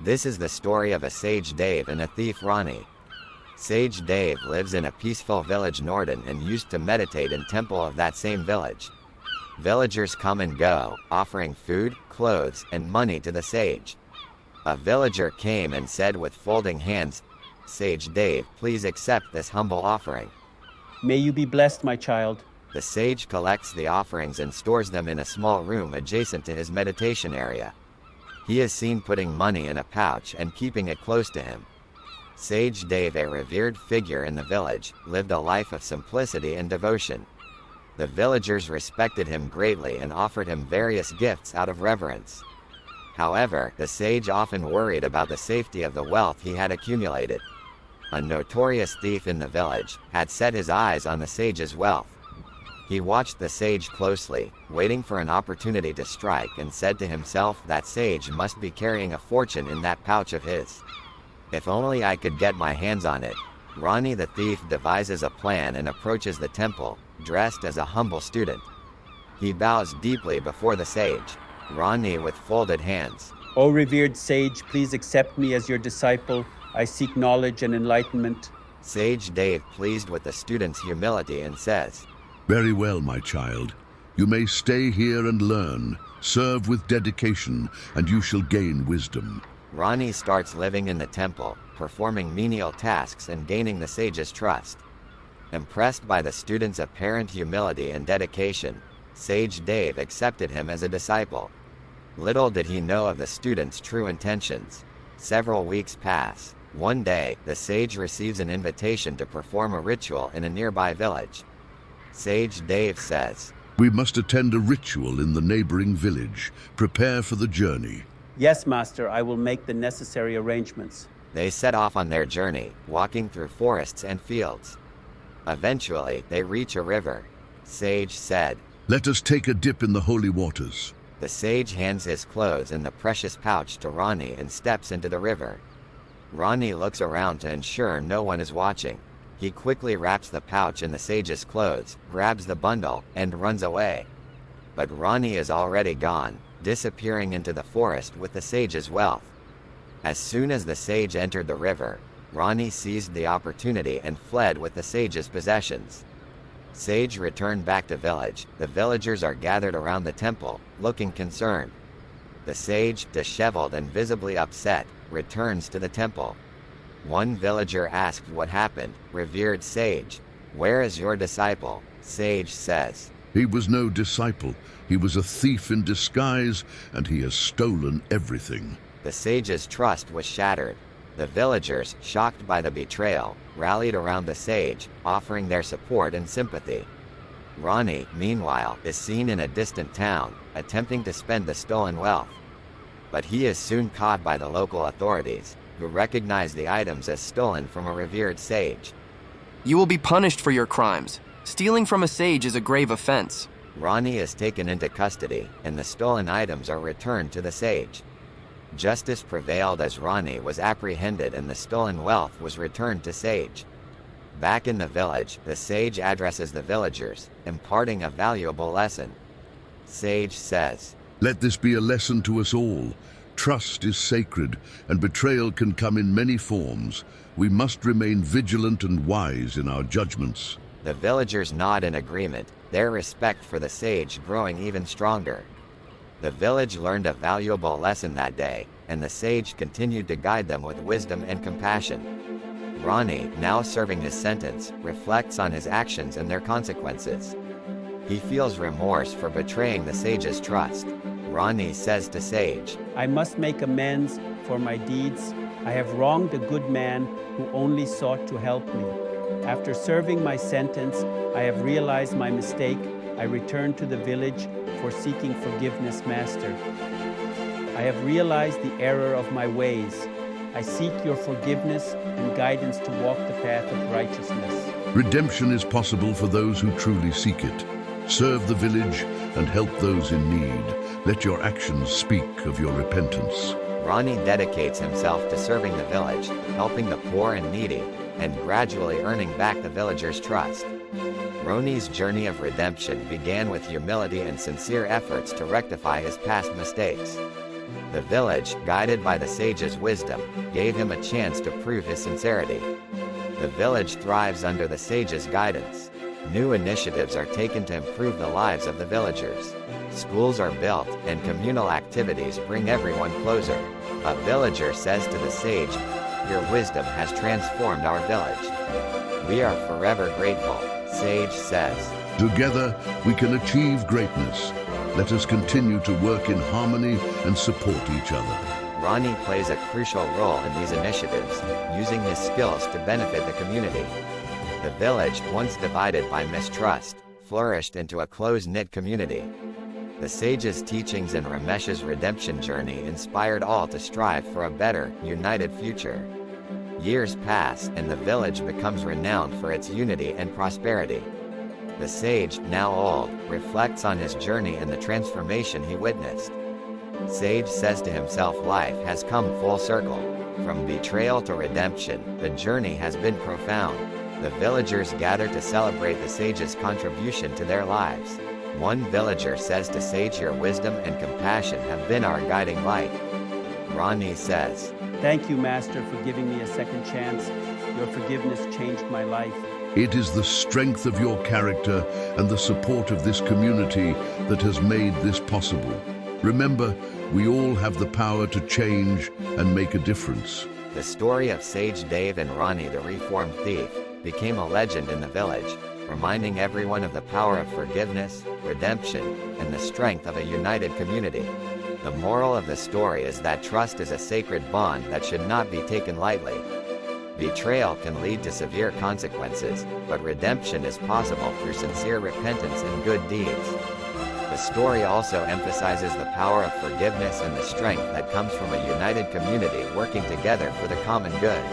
This is the story of a sage Dave and a thief Rony. Sage Dave lives in a peaceful village Norden and used to meditate in temple of that same village. Villagers come and go, offering food, clothes, and money to the sage. A villager came and said with folding hands, "Sage Dave, please accept this humble offering." May you be blessed, my child. The sage collects the offerings and stores them in a small room adjacent to his meditation area. He is seen putting money in a pouch and keeping it close to him. Sage Dave, a revered figure in the village, lived a life of simplicity and devotion. The villagers respected him greatly and offered him various gifts out of reverence. However, the sage often worried about the safety of the wealth he had accumulated. A notorious thief in the village had set his eyes on the sage's wealth. He watched the sage closely, waiting for an opportunity to strike, and said to himself that sage must be carrying a fortune in that pouch of his. If only I could get my hands on it. Rony the thief devises a plan and approaches the temple, dressed as a humble student. He bows deeply before the sage. Rony with folded hands. O revered sage, please accept me as your disciple. I seek knowledge and enlightenment. Sage Dave pleased with the student's humility and says, Very well, my child. You may stay here and learn. Serve with dedication, and you shall gain wisdom. Rony starts living in the temple, performing menial tasks and gaining the sage's trust. Impressed by the student's apparent humility and dedication, Sage Dave accepted him as a disciple. Little did he know of the student's true intentions. Several weeks pass. One day, the sage receives an invitation to perform a ritual in a nearby village. Sage Dave says, We must attend a ritual in the neighboring village. Prepare for the journey. Yes, master, I will make the necessary arrangements. They set off on their journey, walking through forests and fields. Eventually, they reach a river. Sage said, Let us take a dip in the holy waters. The sage hands his clothes and the precious pouch to Rony and steps into the river. Rony looks around to ensure no one is watching. He quickly wraps the pouch in the sage's clothes, grabs the bundle, and runs away. But Rony is already gone, disappearing into the forest with the sage's wealth. As soon as the sage entered the river, Rony seized the opportunity and fled with the sage's possessions. Sage returned back to village. The villagers are gathered around the temple, looking concerned. The sage, disheveled and visibly upset, returns to the temple. One villager asked what happened. Revered sage, where is your disciple? Sage says, He was no disciple. He was a thief in disguise, and he has stolen everything. The sage's trust was shattered. The villagers, shocked by the betrayal, rallied around the sage, offering their support and sympathy. Rony, meanwhile, is seen in a distant town, attempting to spend the stolen wealth. But he is soon caught by the local authorities, who recognize the items as stolen from a revered sage. You will be punished for your crimes. Stealing from a sage is a grave offense. Rony is taken into custody, and the stolen items are returned to the sage. Justice prevailed as Rony was apprehended and the stolen wealth was returned to Sage. Back in the village, the sage addresses the villagers, imparting a valuable lesson. Sage says, Let this be a lesson to us all. Trust is sacred, and betrayal can come in many forms. We must remain vigilant and wise in our judgments. The villagers nod in agreement, their respect for the sage growing even stronger. The village learned a valuable lesson that day, and the sage continued to guide them with wisdom and compassion. Rony, now serving his sentence, reflects on his actions and their consequences. He feels remorse for betraying the sage's trust. Rony says to Sage, I must make amends for my deeds. I have wronged a good man who only sought to help me. After serving my sentence, I have realized my mistake. I return to the village for seeking forgiveness, Master. I have realized the error of my ways. I seek your forgiveness and guidance to walk the path of righteousness. Redemption is possible for those who truly seek it. Serve the village and help those in need. Let your actions speak of your repentance. Rony dedicates himself to serving the village, helping the poor and needy, and gradually earning back the villagers' trust. Rony's journey of redemption began with humility and sincere efforts to rectify his past mistakes. The village, guided by the sage's wisdom, gave him a chance to prove his sincerity. The village thrives under the sage's guidance. New initiatives are taken to improve the lives of the villagers. Schools are built, and communal activities bring everyone closer. A villager says to the sage, "Your wisdom has transformed our village. We are forever grateful," sage says. Together, we can achieve greatness. Let us continue to work in harmony and support each other. Rony plays a crucial role in these initiatives, using his skills to benefit the community. The village, once divided by mistrust, flourished into a close-knit community. The sage's teachings and Ramesh's redemption journey inspired all to strive for a better, united future. Years pass, and the village becomes renowned for its unity and prosperity. The sage, now old, reflects on his journey and the transformation he witnessed. Sage says to himself, life has come full circle. From betrayal to redemption, the journey has been profound. The villagers gather to celebrate the sage's contribution to their lives. One villager says to sage, "Your wisdom and compassion have been our guiding light." Rony says, Thank you, Master, for giving me a second chance. Your forgiveness changed my life. It is the strength of your character and the support of this community that has made this possible. Remember, we all have the power to change and make a difference. The story of Sage Dave and Rony the reformed thief became a legend in the village, reminding everyone of the power of forgiveness, redemption, and the strength of a united community. The moral of the story is that trust is a sacred bond that should not be taken lightly. Betrayal can lead to severe consequences, but redemption is possible through sincere repentance and good deeds. The story also emphasizes the power of forgiveness and the strength that comes from a united community working together for the common good.